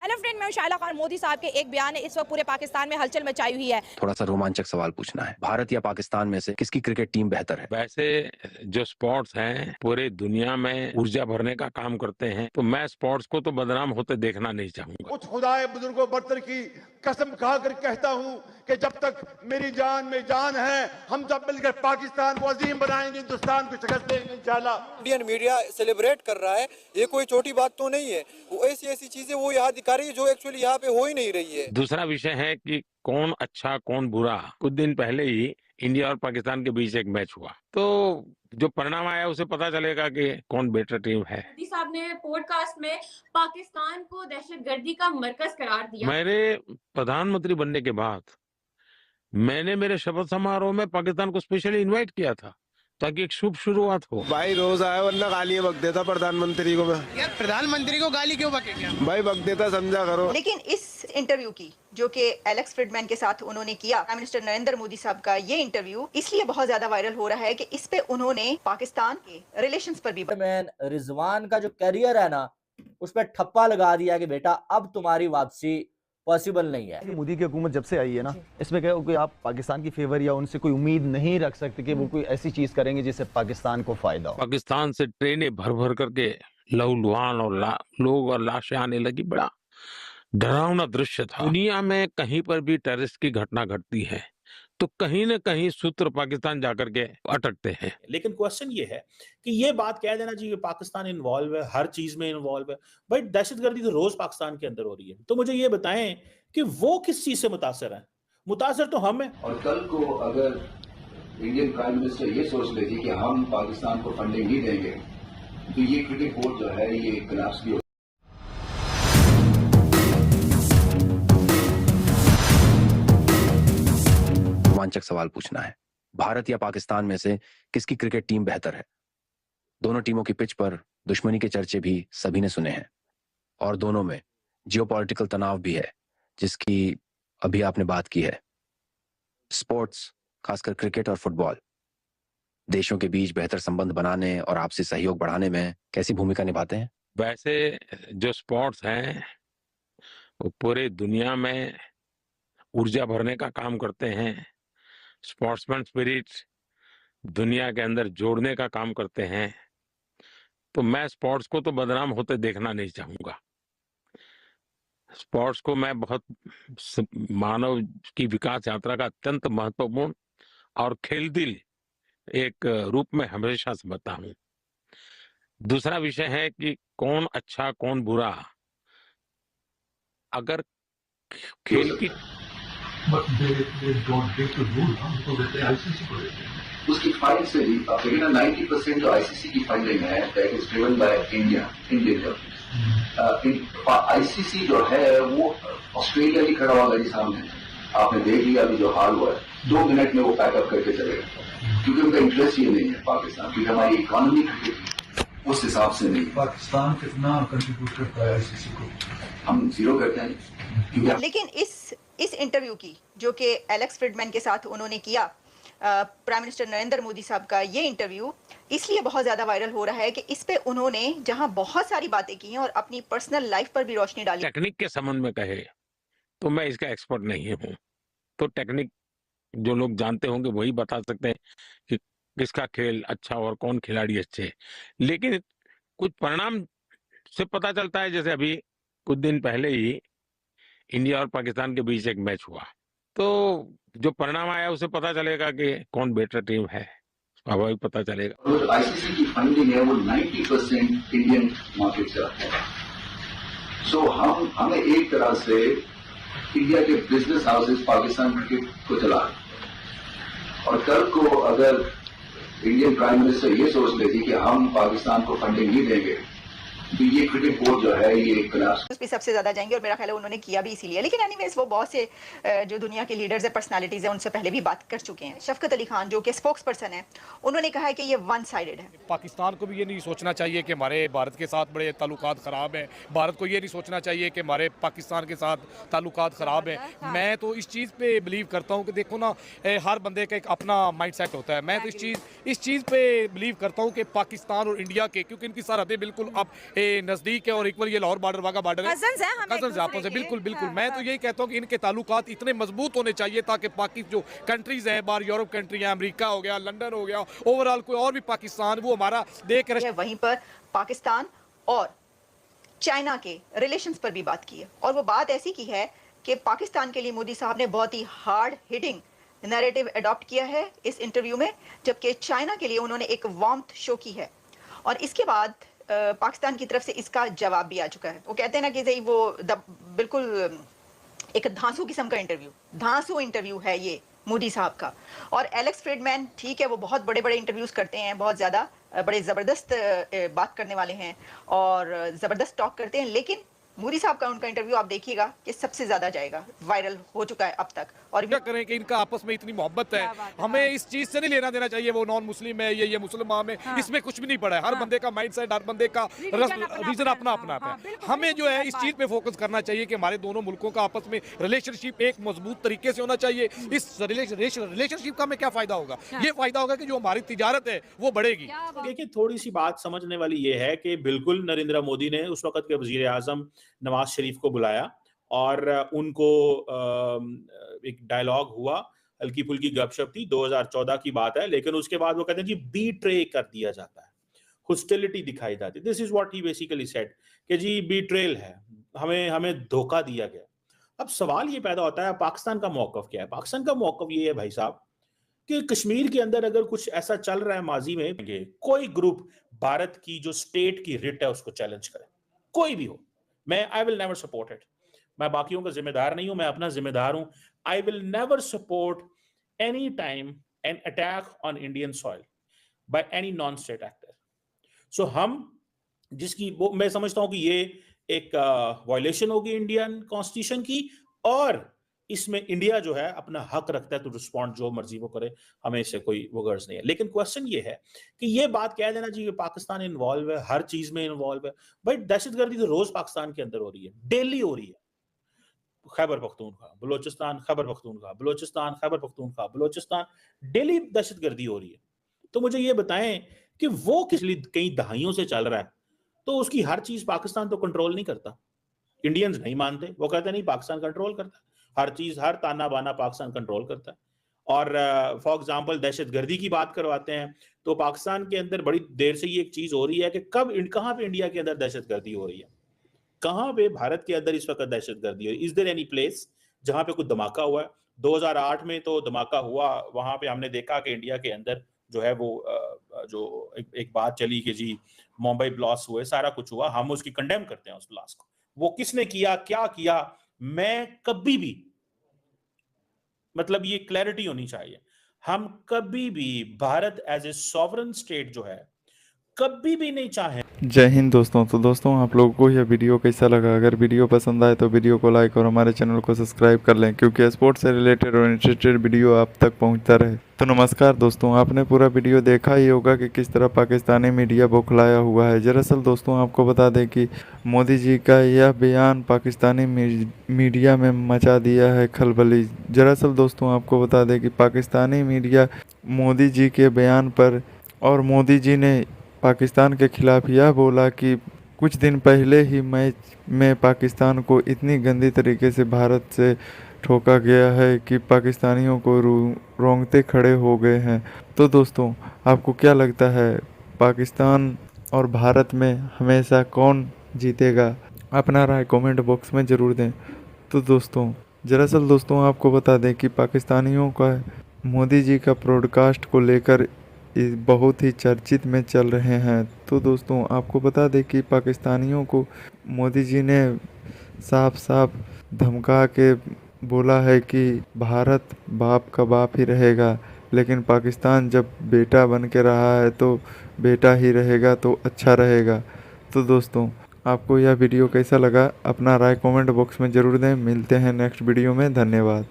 Hello friend, मैं हूं शाइला खान। मोदी साहब के एक बयान ने इस वक्त पूरे पाकिस्तान में हलचल मचाई हुई है। थोड़ा सा रोमांचक सवाल पूछना है, भारत या पाकिस्तान में से किसकी क्रिकेट टीम बेहतर है? वैसे जो स्पोर्ट्स हैं पूरे दुनिया में ऊर्जा भरने का काम करते हैं, तो मैं स्पोर्ट्स को तो बदनाम होते देखना नहीं चाहूंगा। उस खुदाए बुजुर्गों बरतर की कसम खाकर कहता हूं कि जब तक मेरी जान में जान है, हम सब मिलकर पाकिस्तान को अजीम बनाएंगे, हिंदुस्तान को शिकस्त देंगे इंशाल्लाह। इंडियन मीडिया सेलिब्रेट कर रहा है, ये कोई छोटी बात तो नहीं है। वो ऐसी ऐसी चीजें वो यहाँ दिखा रही है जो एक्चुअली यहाँ पे हो ही नहीं रही है। दूसरा विषय है कि कौन अच्छा कौन बुरा। कुछ दिन पहले ही इंडिया और पाकिस्तान के बीच एक मैच हुआ, तो जो परिणाम आया उसे पता चलेगा कि कौन बेटर टीम है। मोदी साहब ने पॉडकास्ट में पाकिस्तान को दहशतगर्दी का मरकज करार दिया। मेरे प्रधानमंत्री बनने के बाद मैंने मेरे शपथ समारोह में पाकिस्तान को स्पेशली इनवाइट किया था ताकि एक शुभ शुरुआत हो। भाई रोज आया वरना गालियां बक देता प्रधानमंत्री को। मैं यार प्रधानमंत्री को गाली क्यों बकेंगे? भाई बक देता, समझा करो। लेकिन इस इंटरव्यू की जो कि एलेक्स फ्रिडमैन के साथ उन्होंने किया, प्राइम मिनिस्टर नरेंद्र मोदी साहब का ये इंटरव्यू इसलिए बहुत ज्यादा वायरल हो रहा है कि इस पे उन्होंने पाकिस्तान के रिलेशंस पर भी रिजवान का जो करियर है ना, उस पर ठप्पा लगा दिया कि बेटा अब तुम्हारी वापसी पॉसिबल नहीं है। मोदी की हुकूमत जब से आई है ना, इसमें क्या कि आप पाकिस्तान की फेवर या उनसे कोई उम्मीद नहीं रख सकते कि वो कोई ऐसी चीज करेंगे जिससे पाकिस्तान को फायदा हो। पाकिस्तान से ट्रेनें भर भर करके लहूलुहान और लोग और लाशें आने लगी। बड़ा डरावना दृश्य था। दुनिया में कहीं पर भी टेररिस्ट की घटना घटती है तो कहीं न कहीं सूत्र पाकिस्तान जाकर के अटकते हैं। लेकिन क्वेश्चन ये है कि ये बात कह देना चाहिए पाकिस्तान इन्वॉल्व है, हर चीज में इन्वॉल्व है। भाई दहशतगर्दी तो रोज पाकिस्तान के अंदर हो रही है, तो मुझे ये बताएं कि वो किस चीज से मुतासर है? मुतासर तो हम हैं। और कल को अगर इंडियन प्राइम मिनिस्टर ये सोच लेती कि हम पाकिस्तान को फंडिंग नहीं देंगे, तो ये क्रिकेट बोर्ड जो है ये कोलैप्स भी हो। रोमांचक सवाल पूछना है, भारत या पाकिस्तान में से किसकी क्रिकेट टीम बेहतर है? दोनों टीमों की पिच पर दुश्मनी के चर्चे भी सभी ने सुने हैं और दोनों में जियोपॉलिटिकल तनाव भी है जिसकी अभी आपने बात की है। स्पोर्ट्स, खासकर क्रिकेट और फुटबॉल, देशों के बीच बेहतर संबंध बनाने और आपसी सहयोग बढ़ाने में कैसी भूमिका निभाते हैं? वैसे जो स्पोर्ट्स हैं वो पूरे दुनिया में ऊर्जा भरने का काम करते हैं। स्पोर्ट्समैन स्पिरिट दुनिया के अंदर जोड़ने का काम करते हैं, तो मैं स्पोर्ट्स को तो बदनाम होते देखना नहीं चाहूंगा। स्पोर्ट्स को मैं बहुत मानव की विकास यात्रा का अत्यंत महत्वपूर्ण और खेलदिल एक रूप में हमेशा समझता हूं। दूसरा विषय है कि कौन अच्छा कौन बुरा। अगर खेल की उसकी फाइल से भी 90% जो आईसीसी की फंडिंग है that is driven by Indian government. ICC जो है वो ऑस्ट्रेलिया की खड़ा हुआ गाड़ी सामने, आपने देख लिया अभी जो हाल हुआ है, 2 मिनट में वो पैकअप करके चले गए, क्योंकि उनका इंटरेस्ट ये नहीं है पाकिस्तान, क्योंकि हमारी इकोनॉमी उस हिसाब से नहीं। पाकिस्तान कितना कंट्रीब्यूट करता है आईसीसी को? हम जीरो करते हैं। लेकिन इस इंटरव्यू की जो कि एलेक्स फ्रिडमैन के साथ उन्होंने किया, प्राइम मिनिस्टर नरेंद्र मोदी साहब का ये इंटरव्यू इसलिए बहुत ज्यादा वायरल हो रहा है कि इस पे उन्होंने जहां बहुत सारी बातें की हैं और अपनी पर्सनल लाइफ पर भी रोशनी डाली। टेक्निक के संबंध में कहे तो मैं इसका एक्सपर्ट नहीं हूं, तो टेक्निक जो लोग जानते होंगे वही बता सकते हैं कि किसका खेल अच्छा और कौन खिलाड़ी अच्छे। लेकिन कुछ परिणाम से पता चलता है, जैसे अभी कुछ दिन पहले ही इंडिया और पाकिस्तान के बीच एक मैच हुआ, तो जो परिणाम आया उसे पता चलेगा कि कौन बेटर टीम है, स्वाभाविक पता चलेगा। और आईसीसी की फंडिंग है वो 90% इंडियन मार्केट से आता है। सो हमें एक तरह से इंडिया के बिजनेस हाउसेस पाकिस्तान क्रिकेट को चला रहे हैं। और कल को अगर इंडियन प्राइम मिनिस्टर ये सोच लेती कि हम पाकिस्तान को फंडिंग नहीं देंगे, तो ये क्रिकेट बोर्ड जो है ये कोलैप्स भी सबसे ज्यादा जाएंगे और मेरा ख्याल है उन्होंने किया भी इसीलिए। लेकिन एनीवेज वो बहुत से जो दुनिया के लीडर्स है, पर्सनालिटीज है, उनसे पहले भी बात कर चुके हैं। शफकत अली खान जो कि स्पोक्स पर्सन है, उन्होंने कहा है कि ये वन साइडेड है। पाकिस्तान को भी ये नहीं सोचना चाहिए कि हमारे भारत के साथ बड़े ताल्लुकात खराब हैं, भारत को ये नहीं सोचना चाहिए कि हमारे पाकिस्तान के साथ ताल्लुकात खराब हैं। मैं तो इस चीज़ पे बिलीव करता हूँ कि देखो ना, हर बंदे का एक अपना माइंड सेट होता है। मैं तो इस चीज़ पे बिलीव करता हूँ कि पाकिस्तान और इंडिया के, क्योंकि इनकी सरहदें बिल्कुल अब नज़दीक है और इक्वल ये लाहौर बॉर्डर, वाघा बॉर्डर है, Cousins हैं हम एक कजन्स आपस दूसरे में, के। बिल्कुल बिल्कुल। हाँ, मैं तो हाँ। यही कहता हूँ कि इनके ताल्लुकात इतने मजबूत होने चाहिए ताकि बाकी जो कंट्रीज हैं, बाहर यूरोप कंट्री है, अमेरिका हो गया, लंदन हो गया, ओवरऑल कोई और भी पाकिस्तान, वो हमारा देख है। वहीं पर पाकिस्तान और चाइना के रिलेशंस पर भी बात की है, और वो बात ऐसी की है कि पाकिस्तान के लिए मोदी साहब ने बहुत ही हार्ड हिटिंग नैरेटिव अडॉप्ट किया है इस इंटरव्यू में, जबकि चाइना के लिए उन्होंने एक वार्मथ शो की है। और इसके बाद पाकिस्तान की तरफ से इसका जवाब भी आ चुका है। वो कहते हैं ना कि सही वो बिल्कुल एक धांसू किस्म का इंटरव्यू, धांसू इंटरव्यू है ये मोदी साहब का। और एलेक्स फ्रीडमैन ठीक है, वो बहुत बड़े बड़े इंटरव्यूज करते हैं, बहुत ज़्यादा बड़े ज़बरदस्त बात करने वाले हैं और ज़बरदस्त टॉक करते हैं, लेकिन मोदी साहब का उनका इंटरव्यू आप देखिएगा कि सबसे ज़्यादा जाएगा, वायरल हो चुका है अब तक। और क्या करें कि इनका आपस में इतनी मोहब्बत है, हमें इस चीज से नहीं लेना देना चाहिए वो नॉन मुस्लिम है, ये मुसलमान है, इसमें कुछ भी नहीं पड़ा है। हर बंदे का माइंड सेट, हर बंदे का रीजन अपना अपना है। हमें जो है इस चीज पे फोकस करना चाहिए कि हमारे दोनों मुल्कों का आपस में रिलेशनशिप एक मजबूत तरीके से होना चाहिए। इस रिलेशनशिप का हमें क्या फायदा होगा? ये फायदा होगा कि जो हमारी तिजारत है वो बढ़ेगी। देखिए, थोड़ी सी बात समझने वाली ये है कि बिल्कुल नरेंद्र मोदी ने उस वक्त के वजीर आजम नवाज शरीफ को बुलाया और उनको एक डायलॉग हुआ, हल्की फुल्की गपशप थी, 2014 की बात है, लेकिन उसके बाद वो कहते हैं जी बीट्रे कर दिया जाता है, हॉस्टिलिटी दिखाई जाती है। This is what he basically said कि जी बीट्रेल है, हमें धोखा दिया गया। अब सवाल ये पैदा होता है पाकिस्तान का मौकफ क्या है? पाकिस्तान का मौकफ ये है भाई साहब कि कश्मीर के अंदर अगर कुछ ऐसा चल रहा है माजी में, कोई ग्रुप भारत की जो स्टेट की रिट है उसको चैलेंज करे, कोई भी हो, मैं आई विल नेवर सपोर्ट इट। मैं बाकियों का जिम्मेदार नहीं हूं, मैं अपना जिम्मेदार हूं। I will never support any time an attack on Indian soil by any non state actor. So हम जिसकी वो मैं समझता हूं कि ये एक वायलेशन होगी इंडियन कॉन्स्टिट्यूशन की, और इसमें इंडिया जो है अपना हक रखता है तो रिस्पॉन्ड जो मर्जी वो करे, हमें इससे कोई वो गर्ज नहीं है। लेकिन क्वेश्चन ये है कि ये बात कह देना चाहिए पाकिस्तान इन्वॉल्व है, हर चीज में इन्वॉल्व है। भाई दहशतगर्दी तो रोज पाकिस्तान के अंदर हो रही है, डेली हो रही है। खैबर पख्तूनख्वा, बलोचिस्तान, खैबर पख्तूनख्वा, बलोचिस्तान, खैबर पख्तूनख्वा, बलोचिस्तान, डेली दहशतगर्दी हो रही है। तो मुझे ये बताएं कि वो किस लिए कई दहाइयों से चल रहा है, तो उसकी हर चीज पाकिस्तान तो कंट्रोल नहीं करता। इंडियंस नहीं मानते, वो कहते नहीं पाकिस्तान कंट्रोल करता है हर चीज, हर ताना बाना पाकिस्तान कंट्रोल करता है। और फॉर एग्जांपल दहशतगर्दी की बात करवाते हैं तो पाकिस्तान के अंदर बड़ी देर से ये एक चीज हो रही है कि कहां पे इंडिया के अंदर दहशतगर्दी हो रही है, कहां पे भारत के अंदर इस वक्त दहशतगर्दी हो रही है। इज देयर एनी प्लेस जहां पे कोई धमाका हुआ है? 2008 में तो धमाका हुआ, वहां पे हमने देखा कि इंडिया के अंदर जो है वो जो एक बात चली कि जी मुंबई ब्लास्ट हुए, सारा कुछ हुआ, हम उसकी कंडेम करते हैं उस ब्लास्ट को। वो किसने किया, क्या किया, मैं कभी भी, मतलब ये क्लैरिटी होनी चाहिए, हम कभी भी Bharat as a sovereign state जो है कभी भी नहीं चाहे। जय हिंद दोस्तों। तो दोस्तों आप लोगों को यह वीडियो कैसा लगा? अगर वीडियो पसंद आए तो वीडियो को लाइक और हमारे चैनल को सब्सक्राइब कर लें, क्योंकि स्पोर्ट्स से रिलेटेड और इंटरेस्टेड वीडियो आप तक पहुंचता रहे। तो नमस्कार दोस्तों, आपने पूरा वीडियो देखा ही होगा कि किस तरह पाकिस्तानी मीडिया बौखलाया हुआ है। दरअसल दोस्तों आपको बता दें कि मोदी जी का यह बयान पाकिस्तानी मीडिया में मचा दिया है खलबली। दरअसल दोस्तों आपको बता दें कि पाकिस्तानी मीडिया मोदी जी के बयान पर, और मोदी जी ने पाकिस्तान के खिलाफ यह बोला कि कुछ दिन पहले ही मैच में पाकिस्तान को इतनी गंदी तरीके से भारत से ठोका गया है कि पाकिस्तानियों को रोंगटे खड़े हो गए हैं। तो दोस्तों आपको क्या लगता है, पाकिस्तान और भारत में हमेशा कौन जीतेगा? अपना राय कमेंट बॉक्स में ज़रूर दें। तो दोस्तों दरअसल दोस्तों आपको बता दें कि पाकिस्तानियों का मोदी जी का ब्रॉडकास्ट को लेकर बहुत ही चर्चित में चल रहे हैं। तो दोस्तों आपको बता दें कि पाकिस्तानियों को मोदी जी ने साफ साफ धमका के बोला है कि भारत बाप का बाप ही रहेगा, लेकिन पाकिस्तान जब बेटा बन के रहा है तो बेटा ही रहेगा तो अच्छा रहेगा। तो दोस्तों आपको यह वीडियो कैसा लगा? अपना राय कमेंट बॉक्स में ज़रूर दें। मिलते हैं नेक्स्ट वीडियो में, धन्यवाद।